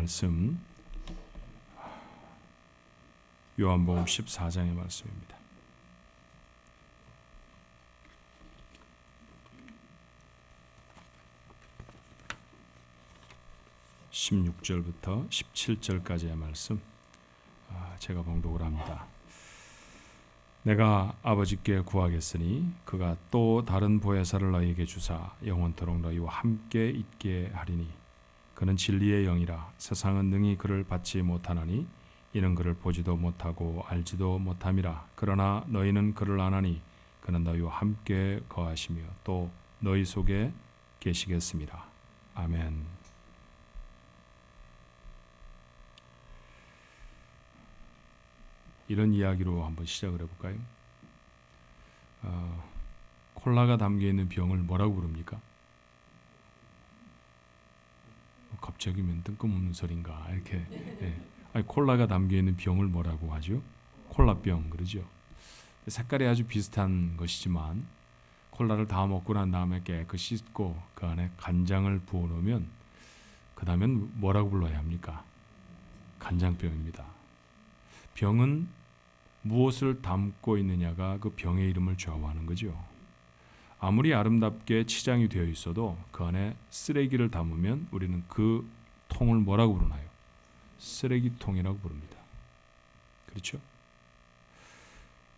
말씀 요한복음 14장의 말씀입니다. 16절부터 17절까지의 말씀 제가 봉독을 합니다. 내가 아버지께 구하겠으니 그가 또 다른 보혜사를 너희에게 주사 영원토록 너희와 함께 있게 하리니 그는 진리의 영이라. 세상은 능히 그를 받지 못하나니 이는 그를 보지도 못하고 알지도 못함이라. 그러나 너희는 그를 아나니 그는 너희와 함께 거하시며 또 너희 속에 계시겠습니다. 아멘. 이런 이야기로 한번 시작을 해볼까요? 콜라가 담겨있는 병을 뭐라고 부릅니까? 갑자기면 뜬금없는 소린가 이렇게. 아니, 콜라가 담겨있는 병을 뭐라고 하죠? 콜라병 그러죠. 색깔이 아주 비슷한 것이지만 콜라를 다 먹고 난 다음에 깨끗이 씻고 그 안에 간장을 부어놓으면 그 다음엔 뭐라고 불러야 합니까? 간장병입니다. 병은 무엇을 담고 있느냐가 그 병의 이름을 좌우하는 거죠. 아무리 아름답게 치장이 되어 있어도 그 안에 쓰레기를 담으면 우리는 그 통을 뭐라고 부르나요? 쓰레기통이라고 부릅니다. 그렇죠?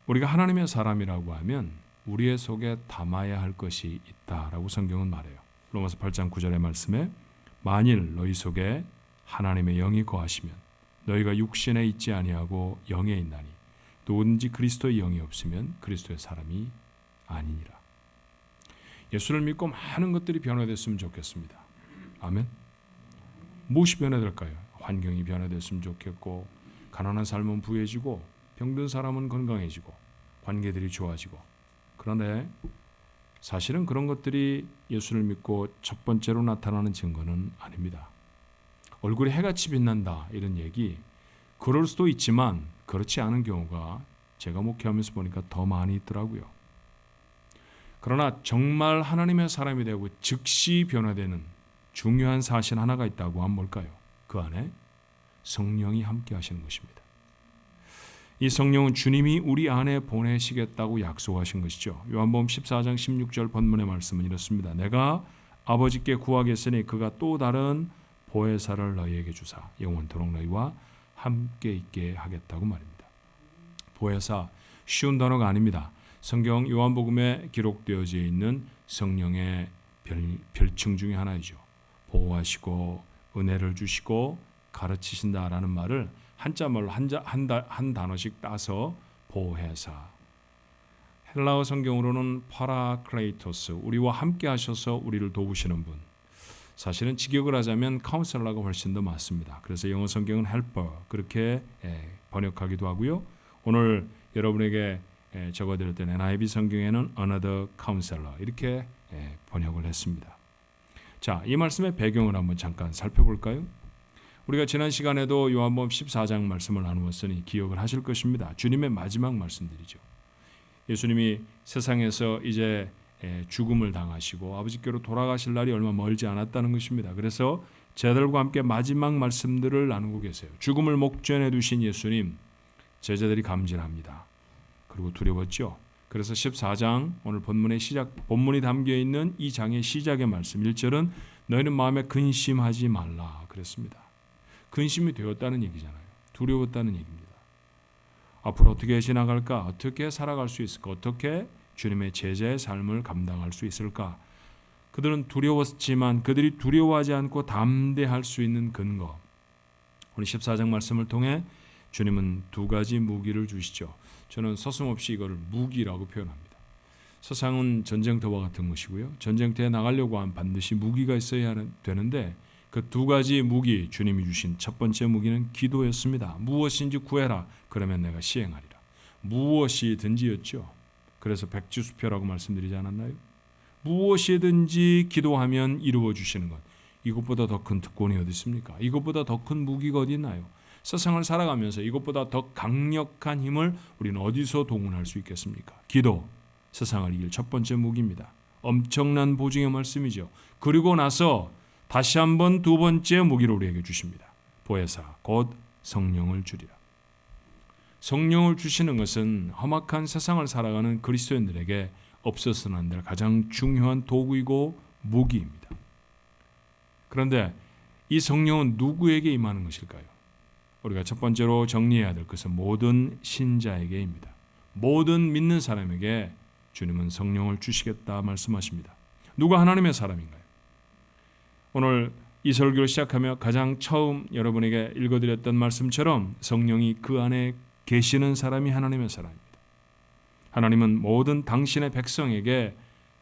우리가 하나님의 사람이라고 하면 우리의 속에 담아야 할 것이 있다라고 성경은 말해요. 로마서 8장 9절의 말씀에 만일 너희 속에 하나님의 영이 거하시면 너희가 육신에 있지 아니하고 영에 있나니 누구든지 그리스도의 영이 없으면 그리스도의 사람이 아니니라. 예수를 믿고 많은 것들이 변화됐으면 좋겠습니다. 아멘. 무엇이 변화될까요? 환경이 변화됐으면 좋겠고, 가난한 삶은 부해지고, 병든 사람은 건강해지고, 관계들이 좋아지고. 그런데 사실은 그런 것들이 예수를 믿고 첫 번째로 나타나는 증거는 아닙니다. 얼굴에 해같이 빛난다 이런 얘기, 그럴 수도 있지만 그렇지 않은 경우가 제가 목회하면서 보니까 더 많이 있더라고요. 그러나 정말 하나님의 사람이 되고 즉시 변화되는 중요한 사실 하나가 있다고 하면 뭘까요? 그 안에 성령이 함께 하시는 것입니다. 이 성령은 주님이 우리 안에 보내시겠다고 약속하신 것이죠. 요한복음 14장 16절 본문의 말씀은 이렇습니다. 내가 아버지께 구하겠으니 그가 또 다른 보혜사를 너희에게 주사 영원토록 너희와 함께 있게 하겠다고 말입니다. 보혜사, 쉬운 단어가 아닙니다. 성경 요한복음에 기록되어져 있는 성령의 별칭 중에 하나이죠. 보호하시고 은혜를 주시고 가르치신다라는 말을 한자말로 한 단어씩 따서 보혜사. 헬라어 성경으로는 파라클레이토스, 우리와 함께 하셔서 우리를 도우시는 분. 사실은 직역을 하자면 카운셀러가 훨씬 더 맞습니다. 그래서 영어 성경은 헬퍼 그렇게 번역하기도 하고요. 오늘 여러분에게 적어드렸던 NIV 성경에는 another counselor 이렇게 번역을 했습니다. 자, 이 말씀의 배경을 한번 잠깐 살펴볼까요? 우리가 지난 시간에도 요한복음 14장 말씀을 나누었으니 기억을 하실 것입니다. 주님의 마지막 말씀들이죠. 예수님이 세상에서 이제 죽음을 당하시고 아버지께로 돌아가실 날이 얼마 멀지 않았다는 것입니다. 그래서 제자들과 함께 마지막 말씀들을 나누고 계세요. 죽음을 목전에 두신 예수님, 제자들이 감질합니다. 그리고 두려웠죠. 그래서 14장 오늘 본문이 담겨있는 이 장의 시작의 말씀 1절은 너희는 마음에 근심하지 말라 그랬습니다. 근심이 되었다는 얘기잖아요. 두려웠다는 얘기입니다. 앞으로 어떻게 지나갈까? 어떻게 살아갈 수 있을까? 어떻게 주님의 제자의 삶을 감당할 수 있을까? 그들은 두려웠지만 그들이 두려워하지 않고 담대할 수 있는 근거. 오늘 14장 말씀을 통해 주님은 두 가지 무기를 주시죠. 저는 서슴없이 이걸 무기라고 표현합니다. 세상은 전쟁터와 같은 것이고요. 전쟁터에 나가려고 하면 반드시 무기가 있어야 되는데 그 두 가지 무기, 주님이 주신 첫 번째 무기는 기도였습니다. 무엇인지 구해라. 그러면 내가 시행하리라. 무엇이든지였죠. 그래서 백지수표라고 말씀드리지 않았나요? 무엇이든지 기도하면 이루어 주시는 것. 이것보다 더 큰 특권이 어디 있습니까? 이것보다 더 큰 무기가 어디 있나요? 세상을 살아가면서 이것보다 더 강력한 힘을 우리는 어디서 동원할 수 있겠습니까? 기도, 세상을 이길 첫 번째 무기입니다. 엄청난 보증의 말씀이죠. 그리고 나서 다시 한번 두 번째 무기를 우리에게 주십니다. 보혜사 곧 성령을 주리라. 성령을 주시는 것은 험악한 세상을 살아가는 그리스도인들에게 없어서는 안 될 가장 중요한 도구이고 무기입니다. 그런데 이 성령은 누구에게 임하는 것일까요? 우리가 첫 번째로 정리해야 될 것은 모든 신자에게입니다. 모든 믿는 사람에게 주님은 성령을 주시겠다 말씀하십니다. 누가 하나님의 사람인가요? 오늘 이 설교를 시작하며 가장 처음 여러분에게 읽어드렸던 말씀처럼 성령이 그 안에 계시는 사람이 하나님의 사람입니다. 하나님은 모든 당신의 백성에게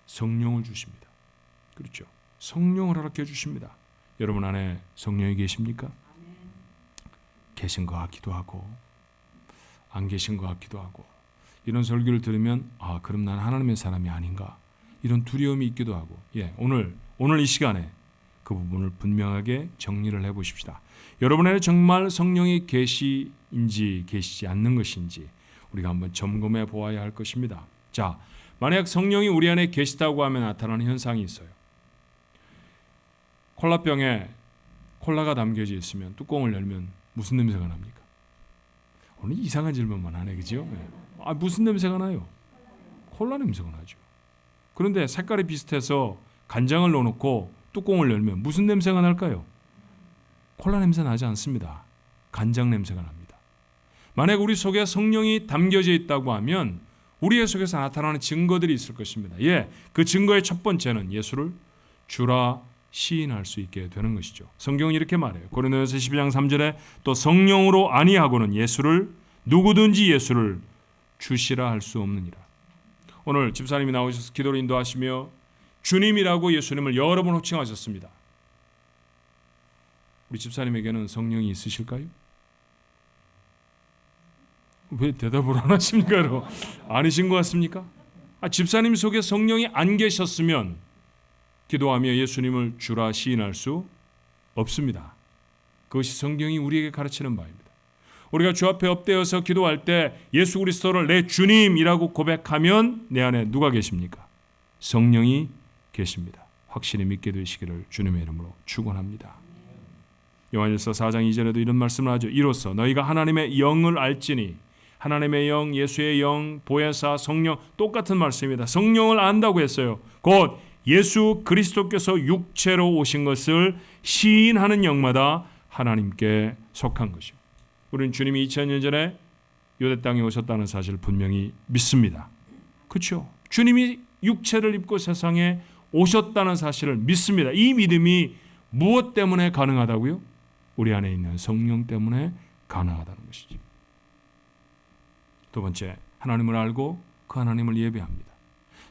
성령을 주십니다. 그렇죠? 성령을 허락해 주십니다. 여러분 안에 성령이 계십니까? 계신 것 같기도 하고 안 계신 것 같기도 하고 이런 설교를 들으면 그럼 난 하나님의 사람이 아닌가 이런 두려움이 있기도 하고 오늘 이 시간에 그 부분을 분명하게 정리를 해보십시다. 여러분 안에 정말 성령이 계시인지 계시지 않는 것인지 우리가 한번 점검해 보아야 할 것입니다. 자, 만약 성령이 우리 안에 계시다고 하면 나타나는 현상이 있어요. 콜라병에 콜라가 담겨져 있으면 뚜껑을 열면 무슨 냄새가 납니까? 오늘 이상한 질문만 하네, 그죠? 무슨 냄새가 나요? 콜라 냄새가 나죠. 그런데 색깔이 비슷해서 간장을 넣어놓고 뚜껑을 열면 무슨 냄새가 날까요? 콜라 냄새 나지 않습니다. 간장 냄새가 납니다. 만약 우리 속에 성령이 담겨져 있다고 하면 우리의 속에서 나타나는 증거들이 있을 것입니다. 그 증거의 첫 번째는 예수를 주라 시인할 수 있게 되는 것이죠. 성경은 이렇게 말해요. 고린도전서 12장 3절에 또 성령으로 아니하고는 누구든지 예수를 주시라 할 수 없느니라. 오늘 집사님이 나오셔서 기도를 인도하시며 주님이라고 예수님을 여러 번 호칭하셨습니다. 우리 집사님에게는 성령이 있으실까요? 왜 대답을 안 하십니까? 아니신 것 같습니까? 집사님 속에 성령이 안 계셨으면 기도하며 예수님을 주라 시인할 수 없습니다. 그것이 성경이 우리에게 가르치는 바입니다. 우리가 주 앞에 엎드려서 기도할 때 예수 그리스도를 내 주님이라고 고백하면 내 안에 누가 계십니까? 성령이 계십니다. 확실히 믿게 되시기를 주님의 이름으로 축원합니다. 요한일서 4장 2절에도 이런 말씀을 하죠. 이로써 너희가 하나님의 영을 알지니 하나님의 영, 예수의 영, 보혜사, 성령 똑같은 말씀입니다. 성령을 안다고 했어요. 곧 예수 그리스도께서 육체로 오신 것을 시인하는 영마다 하나님께 속한 것이요. 우리는 주님이 2000년 전에 유대 땅에 오셨다는 사실을 분명히 믿습니다. 그렇죠? 주님이 육체를 입고 세상에 오셨다는 사실을 믿습니다. 이 믿음이 무엇 때문에 가능하다고요? 우리 안에 있는 성령 때문에 가능하다는 것이죠. 두 번째, 하나님을 알고 그 하나님을 예배합니다.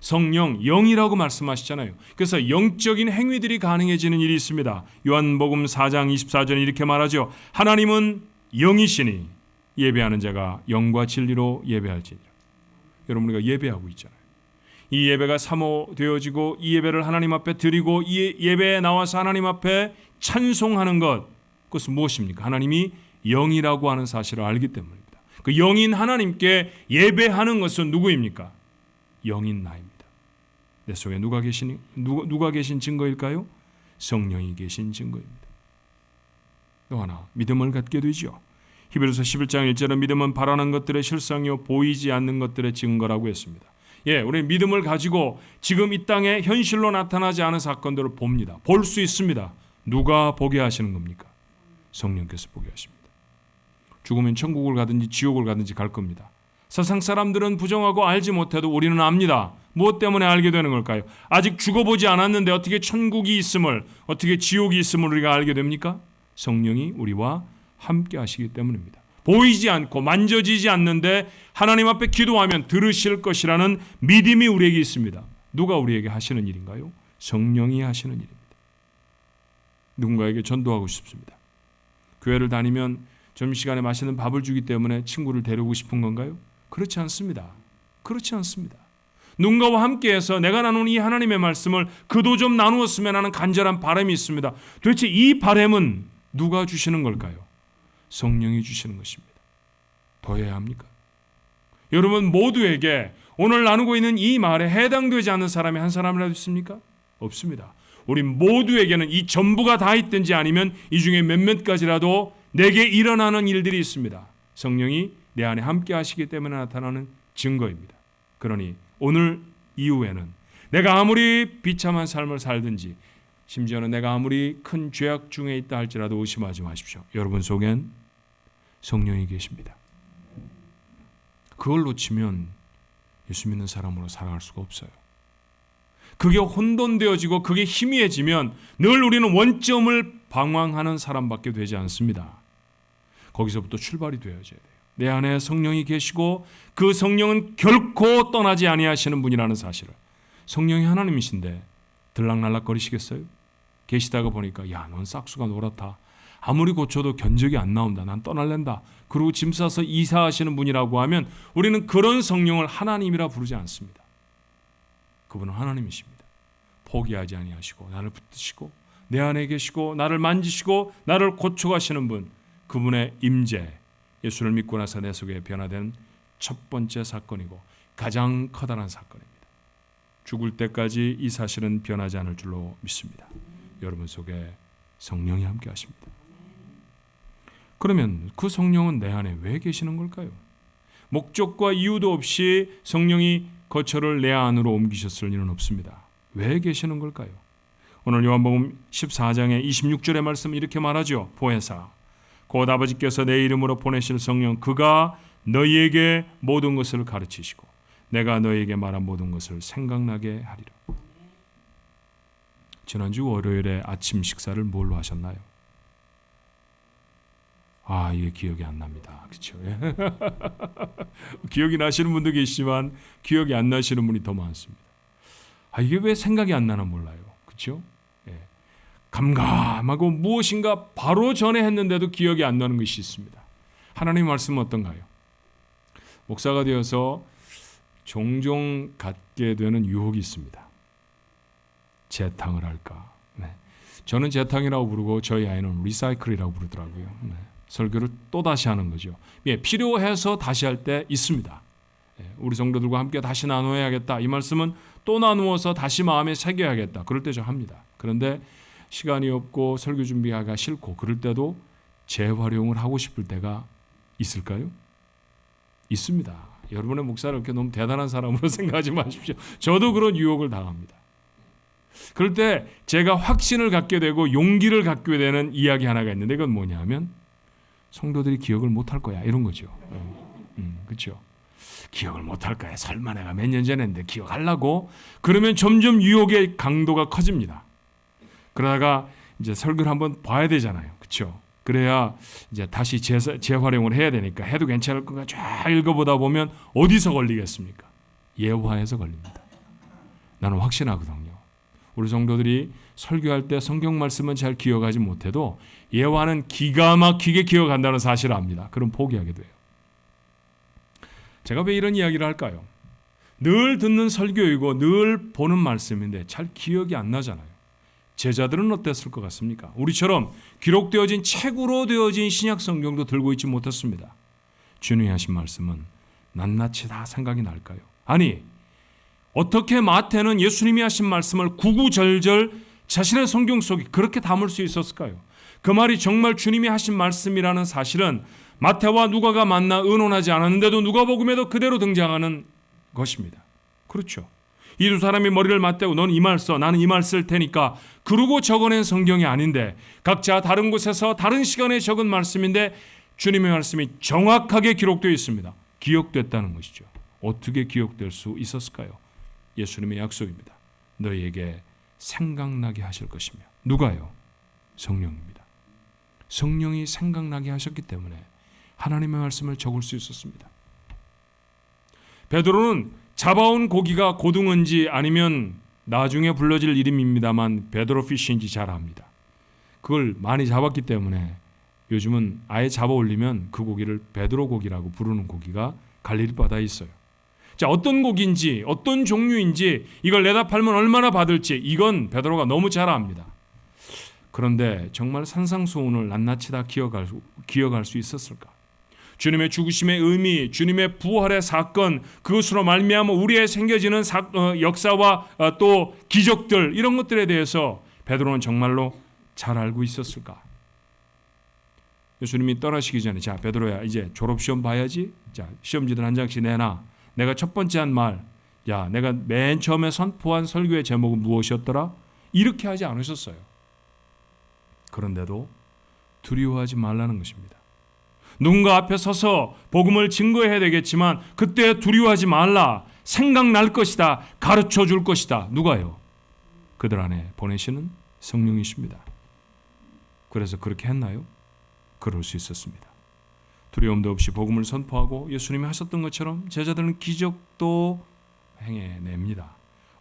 성령, 영이라고 말씀하시잖아요. 그래서 영적인 행위들이 가능해지는 일이 있습니다. 요한복음 4장 24절에 이렇게 말하죠. 하나님은 영이시니 예배하는 자가 영과 진리로 예배할지니라. 여러분, 우리가 예배하고 있잖아요. 이 예배가 사모되어지고 이 예배를 하나님 앞에 드리고 이 예배에 나와서 하나님 앞에 찬송하는 것, 그것은 무엇입니까? 하나님이 영이라고 하는 사실을 알기 때문입니다. 그 영인 하나님께 예배하는 것은 누구입니까? 영인 나입니다. 내 속에 누가 계신 증거일까요? 성령이 계신 증거입니다. 또 하나, 믿음을 갖게 되죠. 히브리서 11장 1절은 믿음은 바라는 것들의 실상이요 보이지 않는 것들의 증거라고 했습니다. 우리 믿음을 가지고 지금 이 땅에 현실로 나타나지 않은 사건들을 봅니다. 볼 수 있습니다. 누가 보게 하시는 겁니까? 성령께서 보게 하십니다. 죽으면 천국을 가든지 지옥을 가든지 갈 겁니다. 세상 사람들은 부정하고 알지 못해도 우리는 압니다. 무엇 때문에 알게 되는 걸까요? 아직 죽어보지 않았는데 어떻게 천국이 있음을, 어떻게 지옥이 있음을 우리가 알게 됩니까? 성령이 우리와 함께 하시기 때문입니다. 보이지 않고 만져지지 않는데 하나님 앞에 기도하면 들으실 것이라는 믿음이 우리에게 있습니다. 누가 우리에게 하시는 일인가요? 성령이 하시는 일입니다. 누군가에게 전도하고 싶습니다. 교회를 다니면 점심시간에 맛있는 밥을 주기 때문에 친구를 데리고 싶은 건가요? 그렇지 않습니다. 그렇지 않습니다. 누군가와 함께해서 내가 나눈 이 하나님의 말씀을 그도 좀 나누었으면 하는 간절한 바람이 있습니다. 도대체 이 바람은 누가 주시는 걸까요? 성령이 주시는 것입니다. 더 해야 합니까? 여러분 모두에게 오늘 나누고 있는 이 말에 해당되지 않는 사람이 한 사람이라도 있습니까? 없습니다. 우리 모두에게는 이 전부가 다 있든지 아니면 이 중에 몇몇 가지라도 내게 일어나는 일들이 있습니다. 성령이 내 안에 함께 하시기 때문에 나타나는 증거입니다. 그러니 오늘 이후에는 내가 아무리 비참한 삶을 살든지 심지어는 내가 아무리 큰 죄악 중에 있다 할지라도 의심하지 마십시오. 여러분 속엔 성령이 계십니다. 그걸 놓치면 예수 믿는 사람으로 살아갈 수가 없어요. 그게 혼돈되어지고 그게 희미해지면 늘 우리는 원점을 방황하는 사람밖에 되지 않습니다. 거기서부터 출발이 되어져야 돼요. 내 안에 성령이 계시고 그 성령은 결코 떠나지 아니하시는 분이라는 사실을. 성령이 하나님이신데 들락날락거리시겠어요? 계시다가 보니까 야, 넌 싹수가 노랗다. 아무리 고쳐도 견적이 안 나온다. 난 떠날랜다. 그리고 짐 싸서 이사하시는 분이라고 하면 우리는 그런 성령을 하나님이라 부르지 않습니다. 그분은 하나님이십니다. 포기하지 아니하시고 나를 붙드시고 내 안에 계시고 나를 만지시고 나를 고쳐가시는 분, 그분의 임재, 예수를 믿고 나서 내 속에 변화된 첫 번째 사건이고 가장 커다란 사건입니다. 죽을 때까지 이 사실은 변하지 않을 줄로 믿습니다. 여러분 속에 성령이 함께 하십니다. 그러면 그 성령은 내 안에 왜 계시는 걸까요? 목적과 이유도 없이 성령이 거처를 내 안으로 옮기셨을 일은 없습니다. 왜 계시는 걸까요? 오늘 요한복음 14장의 26절의 말씀은 이렇게 말하죠. 보혜사 곧 아버지께서 내 이름으로 보내실 성령 그가 너희에게 모든 것을 가르치시고 내가 너희에게 말한 모든 것을 생각나게 하리라. 지난주 월요일에 아침 식사를 뭘로 하셨나요? 이게 기억이 안 납니다. 그렇죠? 기억이 나시는 분도 계시지만 기억이 안 나시는 분이 더 많습니다. 이게 왜 생각이 안 나나 몰라요. 그렇죠? 감감하고 무엇인가 바로 전에 했는데도 기억이 안 나는 것이 있습니다. 하나님의 말씀은 어떤가요? 목사가 되어서 종종 갖게 되는 유혹이 있습니다. 재탕을 할까? 저는 재탕이라고 부르고 저희 아이는 리사이클이라고 부르더라고요. 설교를 또 다시 하는 거죠. 필요해서 다시 할 때 있습니다. 우리 성도들과 함께 다시 나누어야겠다. 이 말씀은 또 나누어서 다시 마음에 새겨야겠다. 그럴 때 저 합니다. 그런데 시간이 없고 설교 준비하기가 싫고 그럴 때도 재활용을 하고 싶을 때가 있을까요? 있습니다. 여러분의 목사를 이렇게 너무 대단한 사람으로 생각하지 마십시오. 저도 그런 유혹을 당합니다. 그럴 때 제가 확신을 갖게 되고 용기를 갖게 되는 이야기 하나가 있는데 그건 뭐냐면 성도들이 기억을 못할 거야 이런 거죠. 그렇죠? 기억을 못할 거야. 설마 내가 몇 년 전에 했는데 기억하려고? 그러면 점점 유혹의 강도가 커집니다. 그러다가 이제 설교를 한번 봐야 되잖아요. 그렇죠? 그래야 이제 다시 재활용을 해야 되니까 해도 괜찮을 건가 쫙 읽어보다 보면 어디서 걸리겠습니까? 예화에서 걸립니다. 나는 확신하거든요. 우리 성도들이 설교할 때 성경 말씀은 잘 기억하지 못해도 예화는 기가 막히게 기억한다는 사실을 압니다. 그럼 포기하게 돼요. 제가 왜 이런 이야기를 할까요? 늘 듣는 설교이고 늘 보는 말씀인데 잘 기억이 안 나잖아요. 제자들은 어땠을 것 같습니까? 우리처럼 기록되어진 책으로 되어진 신약 성경도 들고 있지 못했습니다. 주님이 하신 말씀은 낱낱이 다 생각이 날까요? 아니, 어떻게 마태는 예수님이 하신 말씀을 구구절절 자신의 성경 속에 그렇게 담을 수 있었을까요? 그 말이 정말 주님이 하신 말씀이라는 사실은 마태와 누가가 만나 의논하지 않았는데도 누가복음에도 그대로 등장하는 것입니다. 그렇죠. 이 두 사람이 머리를 맞대고 넌 이 말 써, 나는 이 말 쓸 테니까 그러고 적어낸 성경이 아닌데 각자 다른 곳에서 다른 시간에 적은 말씀인데 주님의 말씀이 정확하게 기록되어 있습니다. 기억됐다는 것이죠. 어떻게 기억될 수 있었을까요? 예수님의 약속입니다. 너희에게 생각나게 하실 것이며 누가요? 성령입니다. 성령이 생각나게 하셨기 때문에 하나님의 말씀을 적을 수 있었습니다. 베드로는 잡아온 고기가 고등어인지 아니면 나중에 불러질 이름입니다만 베드로 피쉬인지 잘 압니다. 그걸 많이 잡았기 때문에 요즘은 아예 잡아 올리면 그 고기를 베드로 고기라고 부르는 고기가 갈릴리 바다에 있어요. 자, 어떤 고기인지 어떤 종류인지 이걸 내다 팔면 얼마나 받을지 이건 베드로가 너무 잘 압니다. 그런데 정말 산상수훈을 낱낱이 다 기억할 수 있었을까? 주님의 죽으심의 의미, 주님의 부활의 사건, 그것으로 말미암아 우리에 생겨지는 역사와 또 기적들 이런 것들에 대해서 베드로는 정말로 잘 알고 있었을까? 예수님이 떠나시기 전에 자 베드로야 이제 졸업시험 봐야지. 자 시험지들 한 장씩 내놔. 내가 첫 번째 한 말, 야 내가 맨 처음에 선포한 설교의 제목은 무엇이었더라? 이렇게 하지 않으셨어요. 그런데도 두려워하지 말라는 것입니다. 누군가 앞에 서서 복음을 증거해야 되겠지만 그때 두려워하지 말라. 생각날 것이다. 가르쳐 줄 것이다. 누가요? 그들 안에 보내시는 성령이십니다. 그래서 그렇게 했나요? 그럴 수 있었습니다. 두려움도 없이 복음을 선포하고 예수님이 하셨던 것처럼 제자들은 기적도 행해냅니다.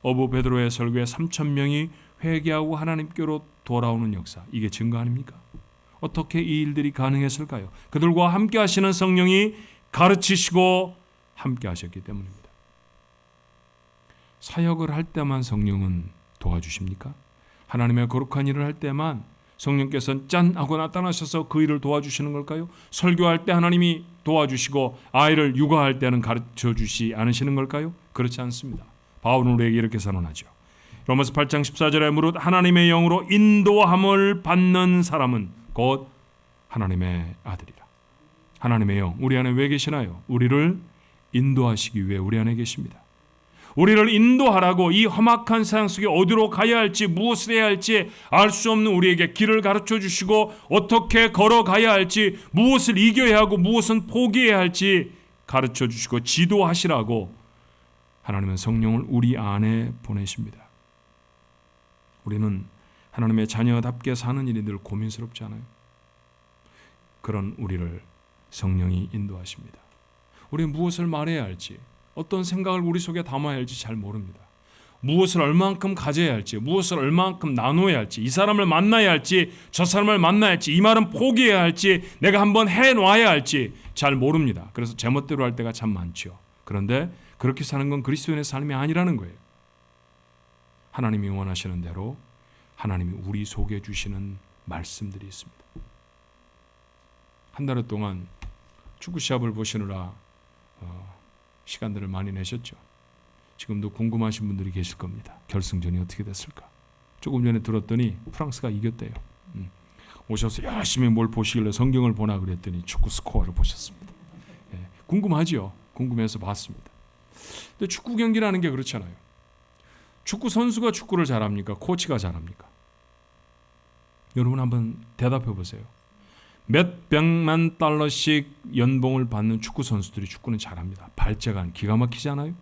어부 베드로의 설교에 3,000명이 회개하고 하나님께로 돌아오는 역사, 이게 증거 아닙니까? 어떻게 이 일들이 가능했을까요? 그들과 함께 하시는 성령이 가르치시고 함께 하셨기 때문입니다. 사역을 할 때만 성령은 도와주십니까? 하나님의 거룩한 일을 할 때만 성령께서는 짠 하고 나타나셔서 그 일을 도와주시는 걸까요? 설교할 때 하나님이 도와주시고 아이를 육아할 때는 가르쳐주시 않으시는 걸까요? 그렇지 않습니다. 바울은 우리에게 이렇게 선언하죠. 로마서 8장 14절에 무릇 하나님의 영으로 인도함을 받는 사람은 곧 하나님의 아들이라. 하나님의 영 우리 안에 왜 계시나요? 우리를 인도하시기 위해 우리 안에 계십니다. 우리를 인도하라고 이 험악한 세상 속에 어디로 가야 할지 무엇을 해야 할지 알 수 없는 우리에게 길을 가르쳐 주시고 어떻게 걸어가야 할지 무엇을 이겨야 하고 무엇은 포기해야 할지 가르쳐 주시고 지도하시라고 하나님은 성령을 우리 안에 보내십니다. 우리는 하나님의 자녀답게 사는 일이 늘 고민스럽지 않아요? 그런 우리를 성령이 인도하십니다. 우리는 무엇을 말해야 할지 어떤 생각을 우리 속에 담아야 할지 잘 모릅니다. 무엇을 얼만큼 가져야 할지 무엇을 얼만큼 나눠야 할지 이 사람을 만나야 할지 저 사람을 만나야 할지 이 말은 포기해야 할지 내가 한번 해놔야 할지 잘 모릅니다. 그래서 제멋대로 할 때가 참 많죠. 그런데 그렇게 사는 건 그리스도인의 삶이 아니라는 거예요. 하나님이 원하시는 대로 하나님이 우리 속에 주시는 말씀들이 있습니다. 한 달 동안 축구 시합을 보시느라 시간들을 많이 내셨죠. 지금도 궁금하신 분들이 계실 겁니다. 결승전이 어떻게 됐을까? 조금 전에 들었더니 프랑스가 이겼대요. 오셔서 열심히 뭘 보시길래 성경을 보나 그랬더니 축구 스코어를 보셨습니다. 예, 궁금하죠? 궁금해서 봤습니다. 근데 축구 경기라는 게 그렇잖아요. 축구 선수가 축구를 잘합니까? 코치가 잘합니까? 여러분 한번 대답해 보세요. 몇 백만 달러씩 연봉을 받는 축구 선수들이 축구는 잘합니다. 발재간 기가 막히지 않아요?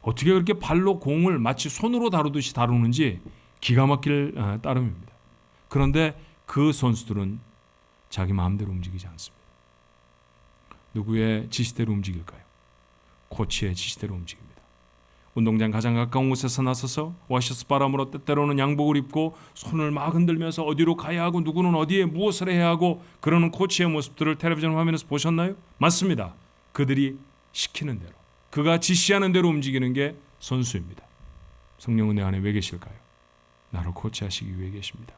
어떻게 그렇게 발로 공을 마치 손으로 다루듯이 다루는지 기가 막힐 따름입니다. 그런데 그 선수들은 자기 마음대로 움직이지 않습니다. 누구의 지시대로 움직일까요? 코치의 지시대로 움직입니다. 운동장 가장 가까운 곳에서 나서서 와셔스 바람으로 때때로는 양복을 입고 손을 막 흔들면서 어디로 가야 하고 누구는 어디에 무엇을 해야 하고 그러는 코치의 모습들을 텔레비전 화면에서 보셨나요? 맞습니다. 그들이 시키는 대로 그가 지시하는 대로 움직이는 게 선수입니다. 성령은 내 안에 왜 계실까요? 나를 코치하시기 위해 계십니다.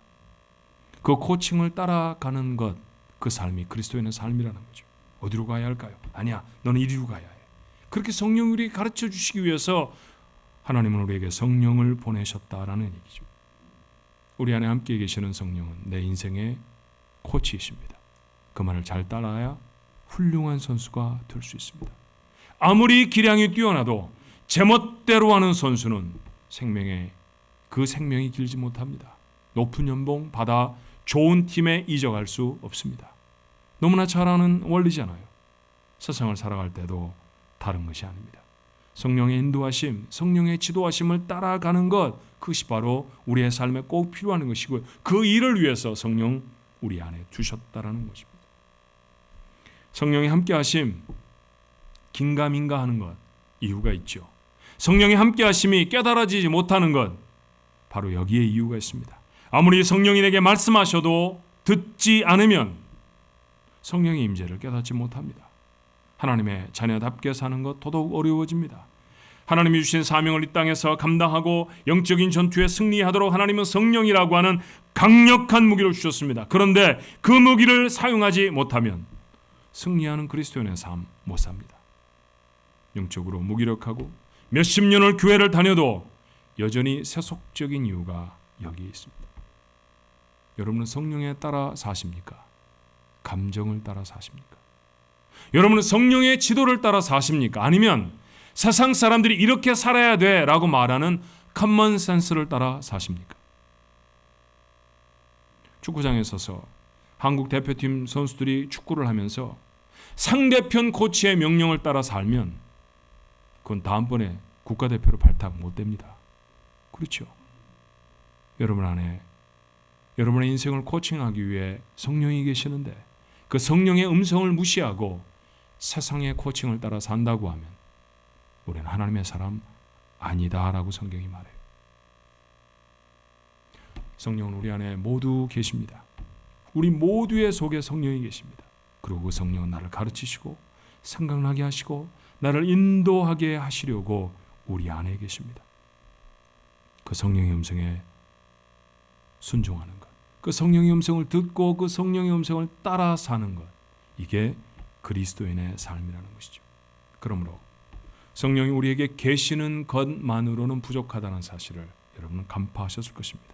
그 코칭을 따라가는 것, 그 삶이 그리스도인의 삶이라는 거죠. 어디로 가야 할까요? 아니야, 너는 이리로 가야 해. 그렇게 성령이 우리에게 가르쳐 주시기 위해서 하나님은 우리에게 성령을 보내셨다라는 얘기죠. 우리 안에 함께 계시는 성령은 내 인생의 코치이십니다. 그 말을 잘 따라야 훌륭한 선수가 될 수 있습니다. 아무리 기량이 뛰어나도 제멋대로 하는 선수는 그 생명이 길지 못합니다. 높은 연봉 받아 좋은 팀에 이적할 수 없습니다. 너무나 잘 아는 원리잖아요. 세상을 살아갈 때도 다른 것이 아닙니다. 성령의 인도하심, 성령의 지도하심을 따라가는 것, 그것이 바로 우리의 삶에 꼭 필요한 것이고요. 그 일을 위해서 성령 우리 안에 두셨다라는 것입니다. 성령의 함께하심, 긴가민가 하는 것, 이유가 있죠. 성령의 함께하심이 깨달아지지 못하는 것, 바로 여기에 이유가 있습니다. 아무리 성령이 내게 말씀하셔도 듣지 않으면 성령의 임재를 깨닫지 못합니다. 하나님의 자녀답게 사는 것 더더욱 어려워집니다. 하나님이 주신 사명을 이 땅에서 감당하고 영적인 전투에 승리하도록 하나님은 성령이라고 하는 강력한 무기를 주셨습니다. 그런데 그 무기를 사용하지 못하면 승리하는 그리스도인의 삶 못 삽니다. 영적으로 무기력하고 몇십 년을 교회를 다녀도 여전히 세속적인 이유가 여기에 있습니다. 여러분은 성령에 따라 사십니까? 감정을 따라 사십니까? 여러분은 성령의 지도를 따라 사십니까? 아니면 세상 사람들이 이렇게 살아야 돼 라고 말하는 커먼 센스를 따라 사십니까? 축구장에 서서 한국 대표팀 선수들이 축구를 하면서 상대편 코치의 명령을 따라 살면 그건 다음번에 국가대표로 발탁 못 됩니다. 그렇죠? 여러분 안에 여러분의 인생을 코칭하기 위해 성령이 계시는데 그 성령의 음성을 무시하고 세상의 코칭을 따라 산다고 하면 우리는 하나님의 사람 아니다라고 성경이 말해요. 성령은 우리 안에 모두 계십니다. 우리 모두의 속에 성령이 계십니다. 그리고 그 성령은 나를 가르치시고 생각나게 하시고 나를 인도하게 하시려고 우리 안에 계십니다. 그 성령의 음성에 순종하는 것, 그 성령의 음성을 듣고 그 성령의 음성을 따라 사는 것, 이게 그리스도인의 삶이라는 것이죠. 그러므로 성령이 우리에게 계시는 것만으로는 부족하다는 사실을 여러분은 간파하셨을 것입니다.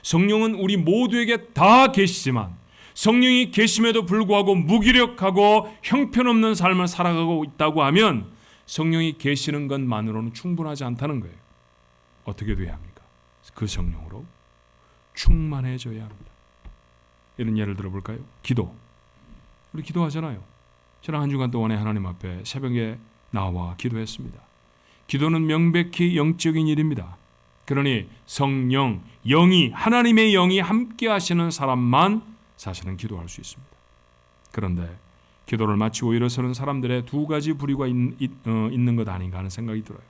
성령은 우리 모두에게 다 계시지만 성령이 계심에도 불구하고 무기력하고 형편없는 삶을 살아가고 있다고 하면 성령이 계시는 것만으로는 충분하지 않다는 거예요. 어떻게 돼야 합니까? 그 성령으로 충만해져야 합니다. 이런 예를 들어볼까요? 기도. 우리 기도하잖아요. 저는 한 주간 동안에 하나님 앞에 새벽에 나와 기도했습니다. 기도는 명백히 영적인 일입니다. 그러니 성령, 영이, 하나님의 영이 함께 하시는 사람만 사실은 기도할 수 있습니다. 그런데 기도를 마치고 일어서는 사람들의 두 가지 부류가 있는 것 아닌가 하는 생각이 들어요.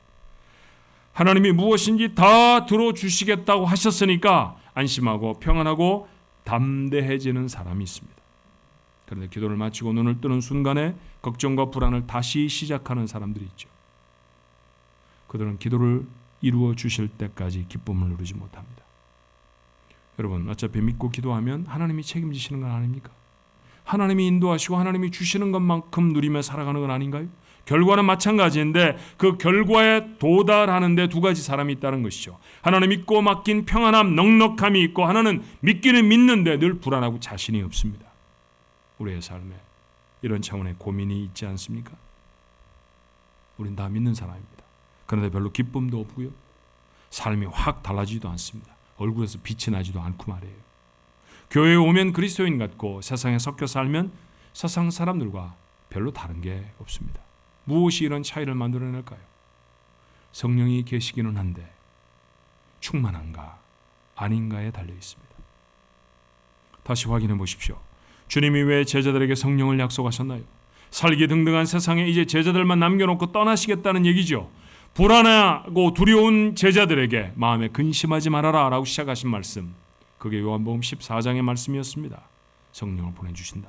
하나님이 무엇인지 다 들어주시겠다고 하셨으니까 안심하고 평안하고 담대해지는 사람이 있습니다. 그런데 기도를 마치고 눈을 뜨는 순간에 걱정과 불안을 다시 시작하는 사람들이 있죠. 그들은 기도를 이루어 주실 때까지 기쁨을 누리지 못합니다. 여러분, 어차피 믿고 기도하면 하나님이 책임지시는 건 아닙니까? 하나님이 인도하시고 하나님이 주시는 것만큼 누리며 살아가는 건 아닌가요? 결과는 마찬가지인데 그 결과에 도달하는 데 두 가지 사람이 있다는 것이죠. 하나는 믿고 맡긴 평안함, 넉넉함이 있고 하나는 믿기는 믿는데 늘 불안하고 자신이 없습니다. 우리의 삶에 이런 차원의 고민이 있지 않습니까? 우린 다 믿는 사람입니다. 그런데 별로 기쁨도 없고요. 삶이 확 달라지지도 않습니다. 얼굴에서 빛이 나지도 않고 말이에요. 교회에 오면 그리스도인 같고 세상에 섞여 살면 세상 사람들과 별로 다른 게 없습니다. 무엇이 이런 차이를 만들어낼까요? 성령이 계시기는 한데 충만한가 아닌가에 달려 있습니다. 다시 확인해 보십시오. 주님이 왜 제자들에게 성령을 약속하셨나요? 살기 등등한 세상에 이제 제자들만 남겨놓고 떠나시겠다는 얘기죠. 불안하고 두려운 제자들에게 마음에 근심하지 말아라 라고 시작하신 말씀, 그게 요한복음 14장의 말씀이었습니다. 성령을 보내주신다.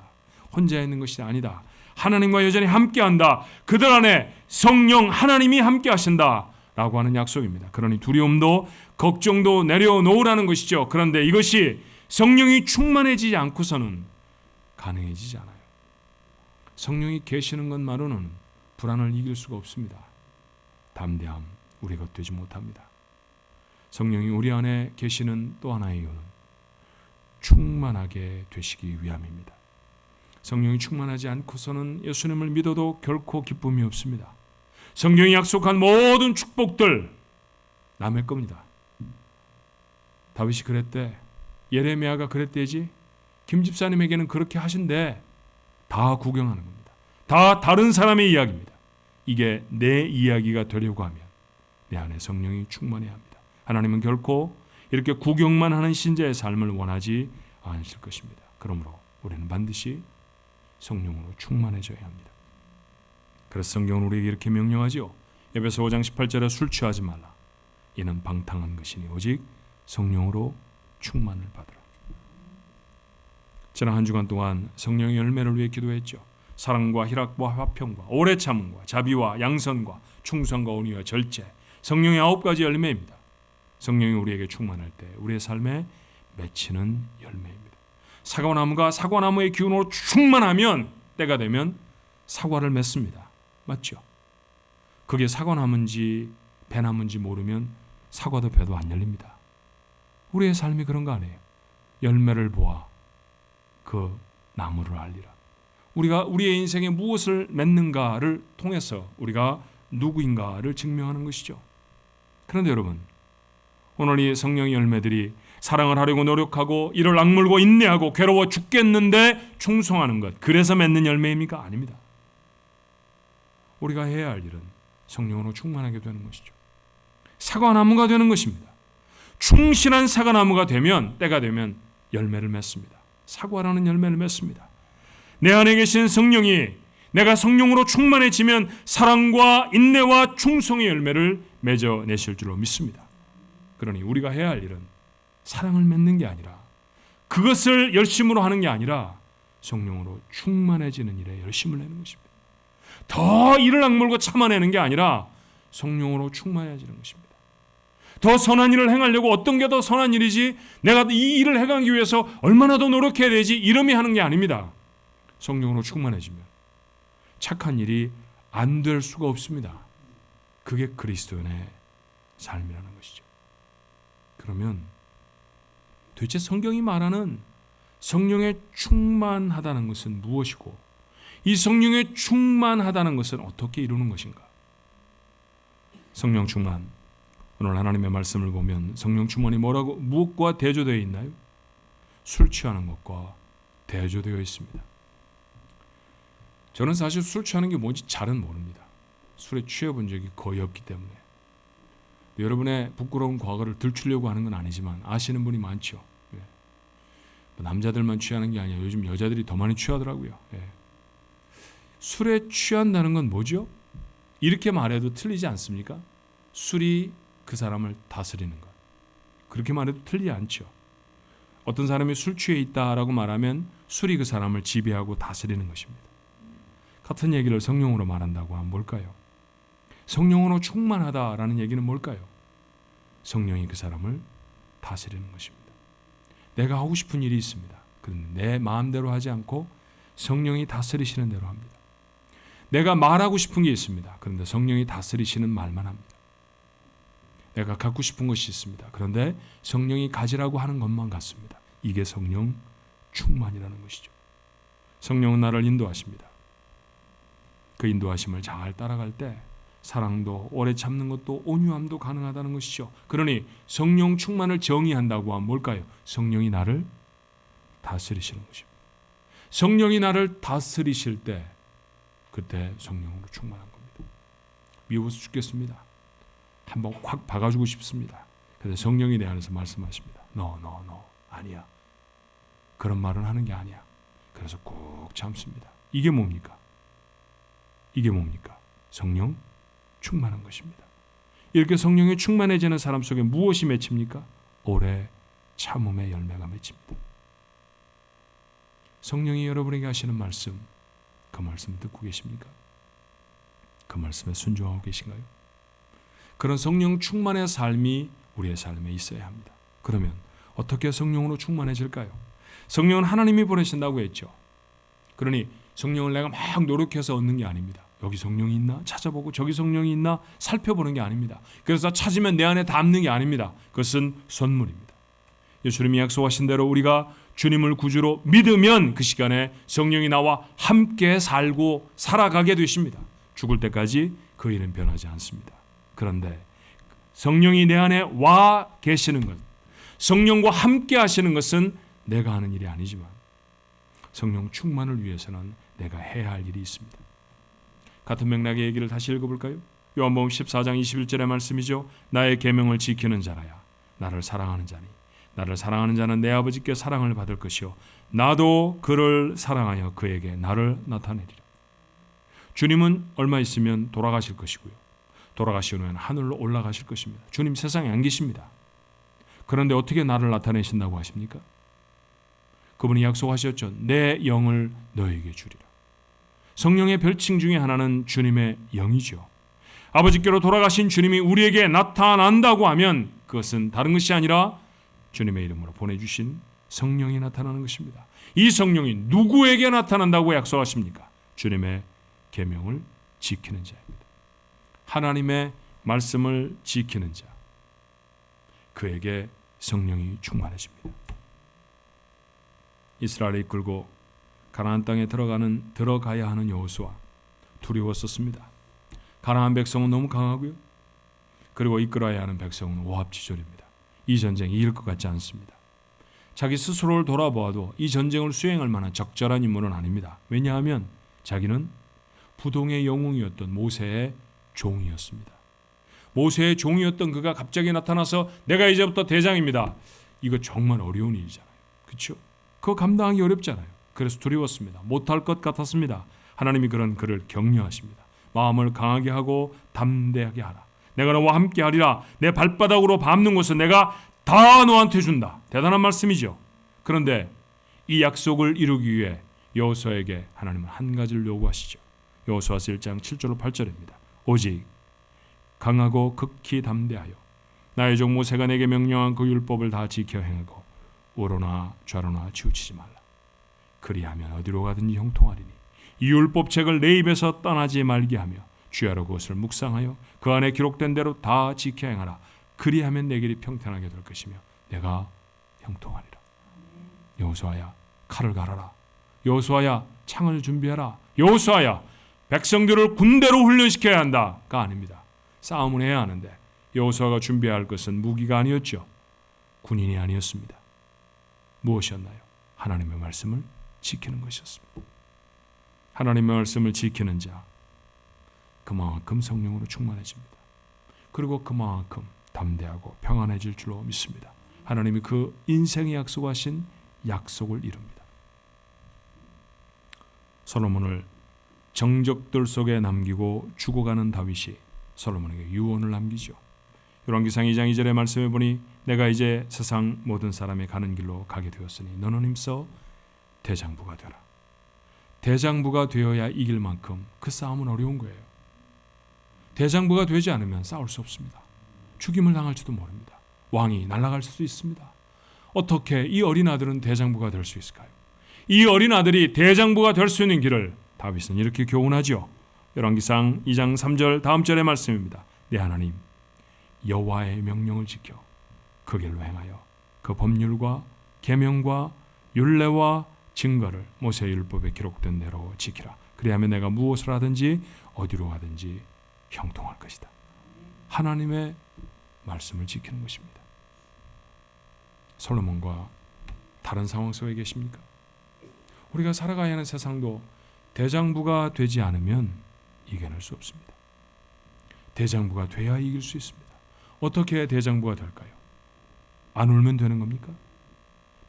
혼자 있는 것이 아니다. 하나님과 여전히 함께한다. 그들 안에 성령 하나님이 함께하신다 라고 하는 약속입니다. 그러니 두려움도 걱정도 내려놓으라는 것이죠. 그런데 이것이 성령이 충만해지지 않고서는 가능해지지 않아요. 성령이 계시는 것만으로는 불안을 이길 수가 없습니다. 담대함, 우리 것 되지 못합니다. 성령이 우리 안에 계시는 또 하나의 이유는 충만하게 되시기 위함입니다. 성령이 충만하지 않고서는 예수님을 믿어도 결코 기쁨이 없습니다. 성경이 약속한 모든 축복들 남의 겁니다. 다윗이 그랬대. 예레미야가 그랬대지. 김 집사님에게는 그렇게 하신대. 다 구경하는 겁니다. 다 다른 사람의 이야기입니다. 이게 내 이야기가 되려고 하면 내 안에 성령이 충만해야 합니다. 하나님은 결코 이렇게 구경만 하는 신자의 삶을 원하지 않으실 것입니다. 그러므로 우리는 반드시 성령으로 충만해져야 합니다. 그래서 성경은 우리에게 이렇게 명령하지요. 에베소 5장 18절에 술 취하지 말라. 이는 방탕한 것이니 오직 성령으로 충만을 받으라. 지난 한 주간 동안 성령의 열매를 위해 기도했죠. 사랑과 희락과 화평과 오래 참음과 자비와 양선과 충성과 온유와 절제, 성령의 9가지 열매입니다. 성령이 우리에게 충만할 때 우리의 삶에 맺히는 열매입니다. 사과나무가 사과나무의 기운으로 충만하면 때가 되면 사과를 맺습니다. 맞죠? 그게 사과나무인지 배나무인지 모르면 사과도 배도 안 열립니다. 우리의 삶이 그런 거 아니에요. 열매를 보아 그 나무를 알리라. 우리가 우리의 인생에 무엇을 맺는가를 통해서 우리가 누구인가를 증명하는 것이죠. 그런데 여러분, 오늘 이 성령의 열매들이 사랑을 하려고 노력하고 이를 악물고 인내하고 괴로워 죽겠는데 충성하는 것, 그래서 맺는 열매입니까? 아닙니다. 우리가 해야 할 일은 성령으로 충만하게 되는 것이죠. 사과나무가 되는 것입니다. 충실한 사과나무가 되면, 때가 되면 열매를 맺습니다. 사과라는 열매를 맺습니다. 내 안에 계신 성령이, 내가 성령으로 충만해지면 사랑과 인내와 충성의 열매를 맺어내실 줄로 믿습니다. 그러니 우리가 해야 할 일은 사랑을 맺는 게 아니라, 그것을 열심으로 하는 게 아니라 성령으로 충만해지는 일에 열심을 내는 것입니다. 더 일을 악물고 참아내는 게 아니라 성령으로 충만해지는 것입니다. 더 선한 일을 행하려고 어떤 게 더 선한 일이지, 내가 이 일을 해가기 위해서 얼마나 더 노력해야 되지, 이러면 하는 게 아닙니다. 성령으로 충만해지면 착한 일이 안 될 수가 없습니다. 그게 그리스도인의 삶이라는 것이죠. 그러면 도대체 성경이 말하는 성령에 충만하다는 것은 무엇이고, 이 성령에 충만하다는 것은 어떻게 이루는 것인가? 성령 충만, 오늘 하나님의 말씀을 보면 성령 충만이 무엇과 대조되어 있나요? 술 취하는 것과 대조되어 있습니다. 저는 사실 술 취하는 게 뭔지 잘은 모릅니다. 술에 취해본 적이 거의 없기 때문에. 여러분의 부끄러운 과거를 들추려고 하는 건 아니지만 아시는 분이 많죠. 예. 남자들만 취하는 게 아니에요. 요즘 여자들이 더 많이 취하더라고요. 예. 술에 취한다는 건 뭐죠? 이렇게 말해도 틀리지 않습니까? 술이 그 사람을 다스리는 것. 그렇게 말해도 틀리지 않죠. 어떤 사람이 술 취해 있다라고 말하면 술이 그 사람을 지배하고 다스리는 것입니다. 같은 얘기를 성령으로 말한다고 하면 뭘까요? 성령으로 충만하다라는 얘기는 뭘까요? 성령이 그 사람을 다스리는 것입니다. 내가 하고 싶은 일이 있습니다. 그런데 내 마음대로 하지 않고 성령이 다스리시는 대로 합니다. 내가 말하고 싶은 게 있습니다. 그런데 성령이 다스리시는 말만 합니다. 내가 갖고 싶은 것이 있습니다. 그런데 성령이 가지라고 하는 것만 갖습니다. 이게 성령 충만이라는 것이죠. 성령은 나를 인도하십니다. 그 인도하심을 잘 따라갈 때 사랑도 오래 참는 것도 온유함도 가능하다는 것이죠. 그러니 성령 충만을 정의한다고 하면 뭘까요? 성령이 나를 다스리시는 것입니다. 성령이 나를 다스리실 때 그때 성령으로 충만한 겁니다. 미워서 죽겠습니다. 한번 확 박아주고 싶습니다. 그래서 성령이 내 안에서 말씀하십니다. 너 아니야. 그런 말은 하는 게 아니야. 그래서 꾹 참습니다. 이게 뭡니까? 이게 뭡니까? 성령 충만한 것입니다. 이렇게 성령이 충만해지는 사람 속에 무엇이 맺힙니까? 오래 참음의 열매가 맺힙니다. 성령이 여러분에게 하시는 말씀, 그 말씀 듣고 계십니까? 그 말씀에 순종하고 계신가요? 그런 성령 충만의 삶이 우리의 삶에 있어야 합니다. 그러면 어떻게 성령으로 충만해질까요? 성령은 하나님이 보내신다고 했죠. 그러니 성령을 내가 막 노력해서 얻는 게 아닙니다. 여기 성령이 있나 찾아보고 저기 성령이 있나 살펴보는 게 아닙니다. 그래서 찾으면 내 안에 담는 게 아닙니다. 그것은 선물입니다. 예수님이 약속하신 대로 우리가 주님을 구주로 믿으면 그 시간에 성령이 나와 함께 살고 살아가게 되십니다. 죽을 때까지 그 일은 변하지 않습니다. 그런데 성령이 내 안에 와 계시는 것, 성령과 함께 하시는 것은 내가 하는 일이 아니지만 성령 충만을 위해서는 내가 해야 할 일이 있습니다. 같은 맥락의 얘기를 다시 읽어볼까요? 요한복음 14장 21절의 말씀이죠. 나의 계명을 지키는 자라야 나를 사랑하는 자니 나를 사랑하는 자는 내 아버지께 사랑을 받을 것이요 나도 그를 사랑하여 그에게 나를 나타내리라. 주님은 얼마 있으면 돌아가실 것이고요. 돌아가신 후에는 하늘로 올라가실 것입니다. 주님 세상에 안 계십니다. 그런데 어떻게 나를 나타내신다고 하십니까? 그분이 약속하셨죠. 내 영을 너에게 주리라. 성령의 별칭 중에 하나는 주님의 영이죠. 아버지께로 돌아가신 주님이 우리에게 나타난다고 하면 그것은 다른 것이 아니라 주님의 이름으로 보내주신 성령이 나타나는 것입니다. 이 성령이 누구에게 나타난다고 약속하십니까? 주님의 계명을 지키는 자입니다. 하나님의 말씀을 지키는 자, 그에게 성령이 충만해집니다. 이스라엘을 이끌고 가나안 땅에 들어가야 하는 여호수아 두려웠었습니다. 가나안 백성은 너무 강하고요. 그리고 이끌어야 하는 백성은 오합지졸입니다. 이 전쟁이 이길 것 같지 않습니다. 자기 스스로를 돌아보아도 이 전쟁을 수행할 만한 적절한 인물은 아닙니다. 왜냐하면 자기는 부동의 영웅이었던 모세의 종이었습니다. 모세의 종이었던 그가 갑자기 나타나서 내가 이제부터 대장입니다. 이거 정말 어려운 일이잖아요. 그렇죠? 그거 감당하기 어렵잖아요. 그래서 두려웠습니다. 못할 것 같았습니다. 하나님이 그런 그를 격려하십니다. 마음을 강하게 하고 담대하게 하라. 내가 너와 함께 하리라. 내 발바닥으로 밟는 것은 내가 다 너한테 준다. 대단한 말씀이죠. 그런데 이 약속을 이루기 위해 여호수아에게 하나님은 한 가지를 요구하시죠. 여호수아서 1장 7절로 8절입니다. 오직 강하고 극히 담대하여 나의 종 모세가 내게 명령한 그 율법을 다 지켜 행하고 우로나 좌로나 치우치지 말라. 그리하면 어디로 가든지 형통하리니 이 율법책을 내 입에서 떠나지 말게 하며 주야로 그것을 묵상하여 그 안에 기록된 대로 다 지켜 행하라. 그리하면 내 길이 평탄하게 될 것이며 내가 형통하리라. 여호수아야 칼을 갈아라. 여호수아야 창을 준비하라. 여호수아야 백성들을 군대로 훈련시켜야 한다가 아닙니다. 싸움은 해야 하는데 여호수아가 준비해야 할 것은 무기가 아니었죠. 군인이 아니었습니다. 무엇이었나요? 하나님의 말씀을 지키는 것이었습니다. 하나님의 말씀을 지키는 자 그만큼 성령으로 충만해집니다. 그리고 그만큼 담대하고 평안해질 줄로 믿습니다. 하나님이 그 인생에 약속하신 약속을 이룹니다. 솔로몬을 정적들 속에 남기고 죽어가는 다윗이 솔로몬에게 유언을 남기죠. 열왕기상 2장 2절의 말씀에 보니 내가 이제 세상 모든 사람이 가는 길로 가게 되었으니 너는 힘써 대장부가 되라. 대장부가 되어야 이길 만큼 그 싸움은 어려운 거예요. 대장부가 되지 않으면 싸울 수 없습니다. 죽임을 당할지도 모릅니다. 왕이 날아갈 수도 있습니다. 어떻게 이 어린 아들은 대장부가 될 수 있을까요? 이 어린 아들이 대장부가 될 수 있는 길을 다윗은 이렇게 교훈하죠. 열왕기상 2장 3절 다음 절의 말씀입니다. 내 하나님 여호와의 명령을 지켜 그 길로 행하여 그 법률과 계명과 율례와 증거를 모세의 율법에 기록된 대로 지키라. 그리하면 내가 무엇을 하든지 어디로 가든지 형통할 것이다. 하나님의 말씀을 지키는 것입니다. 솔로몬과 다른 상황 속에 계십니까? 우리가 살아가야 하는 세상도 대장부가 되지 않으면 이겨낼 수 없습니다. 대장부가 돼야 이길 수 있습니다. 어떻게 대장부가 될까요? 안 울면 되는 겁니까?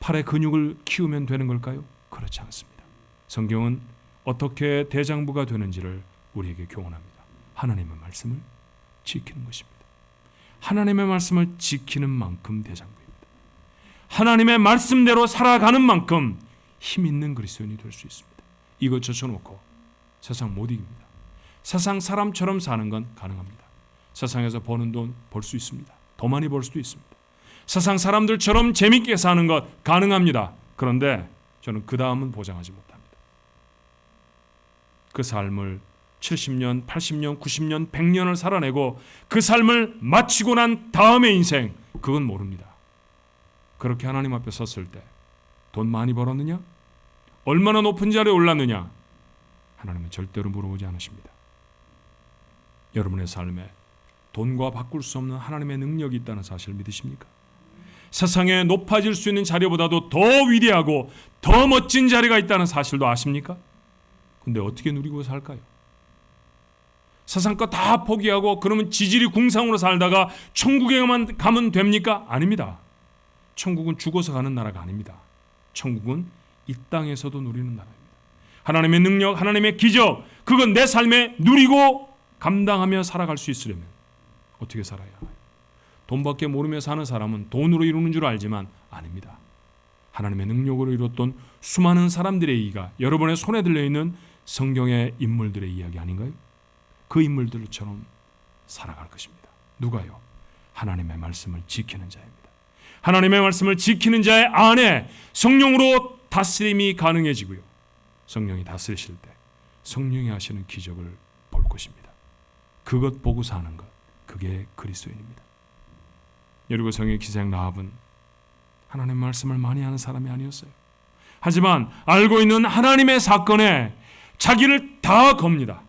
팔의 근육을 키우면 되는 걸까요? 그렇지 않습니다. 성경은 어떻게 대장부가 되는지를 우리에게 교훈합니다. 하나님의 말씀을 지키는 것입니다. 하나님의 말씀을 지키는 만큼 대장부입니다. 하나님의 말씀대로 살아가는 만큼 힘 있는 그리스도인이 될 수 있습니다. 이거 젖혀놓고 세상 못 이깁니다. 세상 사람처럼 사는 건 가능합니다. 세상에서 버는 돈 벌 수 있습니다. 더 많이 벌 수도 있습니다. 세상 사람들처럼 재밌게 사는 것 가능합니다. 그런데 저는 그 다음은 보장하지 못합니다. 그 삶을 70년, 80년, 90년, 100년을 살아내고 그 삶을 마치고 난 다음의 인생 그건 모릅니다. 그렇게 하나님 앞에 섰을 때 돈 많이 벌었느냐? 얼마나 높은 자리에 올랐느냐? 하나님은 절대로 물어보지 않으십니다. 여러분의 삶에 돈과 바꿀 수 없는 하나님의 능력이 있다는 사실을 믿으십니까? 세상에 높아질 수 있는 자리보다도 더 위대하고 더 멋진 자리가 있다는 사실도 아십니까? 근데 어떻게 누리고 살까요? 세상 거 다 포기하고 그러면 지질이 궁상으로 살다가 천국에만 가면 됩니까? 아닙니다. 천국은 죽어서 가는 나라가 아닙니다. 천국은 이 땅에서도 누리는 나라입니다. 하나님의 능력, 하나님의 기적, 그건 내 삶에 누리고 감당하며 살아갈 수 있으려면 어떻게 살아야 하나요? 돈밖에 모르며 사는 사람은 돈으로 이루는 줄 알지만 아닙니다. 하나님의 능력으로 이뤘던 수많은 사람들의 이야기가 여러분의 손에 들려있는 성경의 인물들의 이야기 아닌가요? 그 인물들처럼 살아갈 것입니다. 누가요? 하나님의 말씀을 지키는 자입니다. 하나님의 말씀을 지키는 자의 안에 성령으로 다스림이 가능해지고요. 성령이 다스리실 때 성령이 하시는 기적을 볼 것입니다. 그것 보고 사는 것, 그게 그리스도인입니다. 여리고성의 기생 라합은 하나님의 말씀을 많이 하는 사람이 아니었어요. 하지만 알고 있는 하나님의 사건에 자기를 다 겁니다.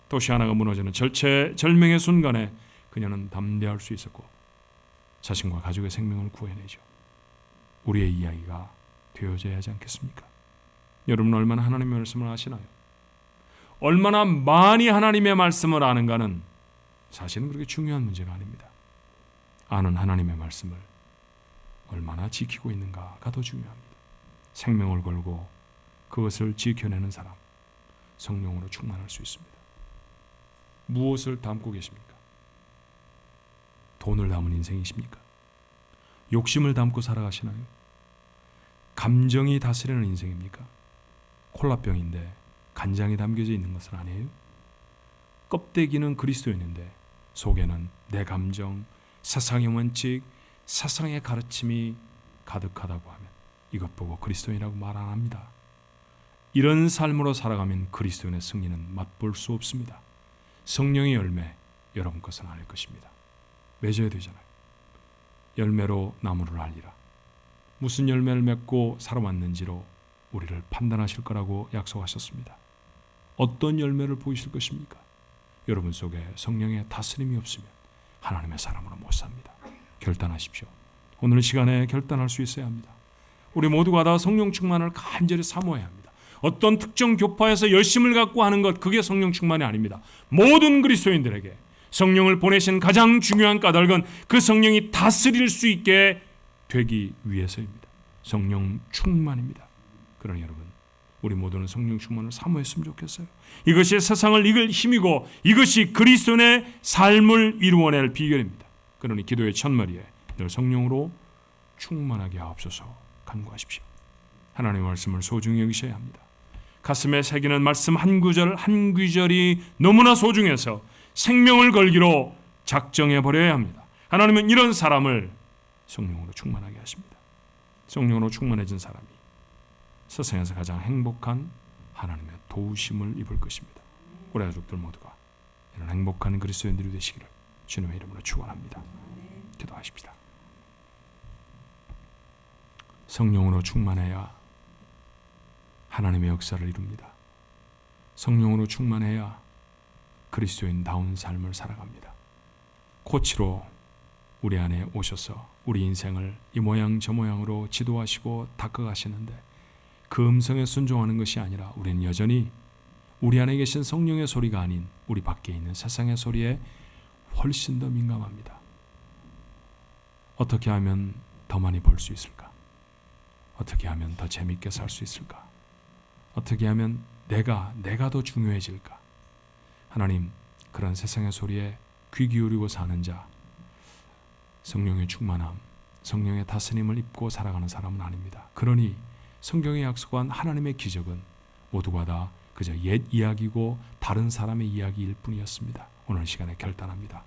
도시 하나가 무너지는 절체절명의 순간에 그녀는 담대할 수 있었고 자신과 가족의 생명을 구해내죠. 우리의 이야기가 되어져야 하지 않겠습니까? 여러분 얼마나 하나님의 말씀을 아시나요? 얼마나 많이 하나님의 말씀을 아는가는 사실은 그렇게 중요한 문제가 아닙니다. 아는 하나님의 말씀을 얼마나 지키고 있는가가 더 중요합니다. 생명을 걸고 그것을 지켜내는 사람, 성령으로 충만할 수 있습니다. 무엇을 담고 계십니까? 돈을 담은 인생이십니까? 욕심을 담고 살아가시나요? 감정이 다스리는 인생입니까? 콜라병인데 간장이 담겨져 있는 것은 아니에요? 껍데기는 그리스도인인데 속에는 내 감정, 세상의 원칙, 세상의 가르침이 가득하다고 하면 이것 보고 그리스도인이라고 말 안 합니다. 이런 삶으로 살아가면 그리스도인의 승리는 맛볼 수 없습니다. 성령의 열매 여러분 것은 아닐 것입니다. 맺어야 되잖아요. 열매로 나무를 알리라. 무슨 열매를 맺고 살아왔는지로 우리를 판단하실 거라고 약속하셨습니다. 어떤 열매를 보이실 것입니까? 여러분 속에 성령의 다스림이 없으면 하나님의 사람으로 못 삽니다. 결단하십시오. 오늘 시간에 결단할 수 있어야 합니다. 우리 모두가 다 성령 충만을 간절히 사모해야 합니다. 어떤 특정 교파에서 열심을 갖고 하는 것, 그게 성령 충만이 아닙니다. 모든 그리스도인들에게 성령을 보내신 가장 중요한 까닭은 그 성령이 다스릴 수 있게 되기 위해서입니다. 성령 충만입니다. 그러니 여러분, 우리 모두는 성령 충만을 사모했으면 좋겠어요. 이것이 세상을 이길 힘이고 이것이 그리스도인의 삶을 이루어낼 비결입니다. 그러니 기도의 첫머리에 늘 성령으로 충만하게 하옵소서 간구하십시오. 하나님의 말씀을 소중히 여기셔야 합니다. 가슴에 새기는 말씀 한 구절 한 구절이 너무나 소중해서 생명을 걸기로 작정해버려야 합니다. 하나님은 이런 사람을 성령으로 충만하게 하십니다. 성령으로 충만해진 사람이 세상에서 가장 행복한 하나님의 도우심을 입을 것입니다. 우리 가족들 모두가 이런 행복한 그리스도인들이 되시기를 주님의 이름으로 축원합니다. 기도하십시다. 성령으로 충만해야 하나님의 역사를 이룹니다. 성령으로 충만해야 그리스도인다운 삶을 살아갑니다. 코치로 우리 안에 오셔서 우리 인생을 이 모양 저 모양으로 지도하시고 닦아가시는데 그 음성에 순종하는 것이 아니라 우리는 여전히 우리 안에 계신 성령의 소리가 아닌 우리 밖에 있는 세상의 소리에 훨씬 더 민감합니다. 어떻게 하면 더 많이 벌 수 있을까? 어떻게 하면 더 재밌게 살 수 있을까? 어떻게 하면 내가 더 중요해질까? 하나님, 그런 세상의 소리에 귀 기울이고 사는 자, 성령의 충만함, 성령의 다스림을 입고 살아가는 사람은 아닙니다. 그러니 성경에 약속한 하나님의 기적은 모두가 다 그저 옛 이야기고 다른 사람의 이야기일 뿐이었습니다. 오늘 시간에 결단합니다.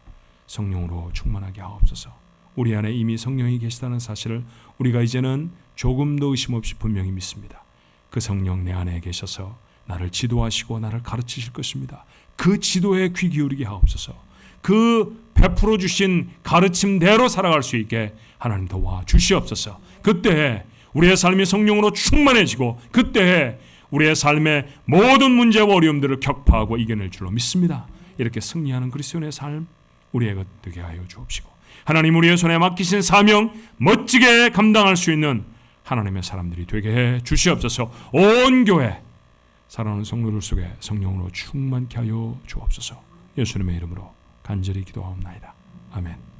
성령으로 충만하게 하옵소서. 우리 안에 이미 성령이 계시다는 사실을 우리가 이제는 조금도 의심 없이 분명히 믿습니다. 그 성령 내 안에 계셔서 나를 지도하시고 나를 가르치실 것입니다. 그 지도에 귀 기울이게 하옵소서. 그 베풀어 주신 가르침대로 살아갈 수 있게 하나님 도와 주시옵소서. 그때 우리의 삶이 성령으로 충만해지고 그때 우리의 삶의 모든 문제와 어려움들을 격파하고 이겨낼 줄로 믿습니다. 이렇게 승리하는 그리스도인의 삶 우리에게 되게 하여 주옵시고 하나님 우리의 손에 맡기신 사명 멋지게 감당할 수 있는 하나님의 사람들이 되게 해 주시옵소서. 온 교회 사랑하는 성도들 속에 성령으로 충만케 하여 주옵소서. 예수님의 이름으로 간절히 기도하옵나이다. 아멘.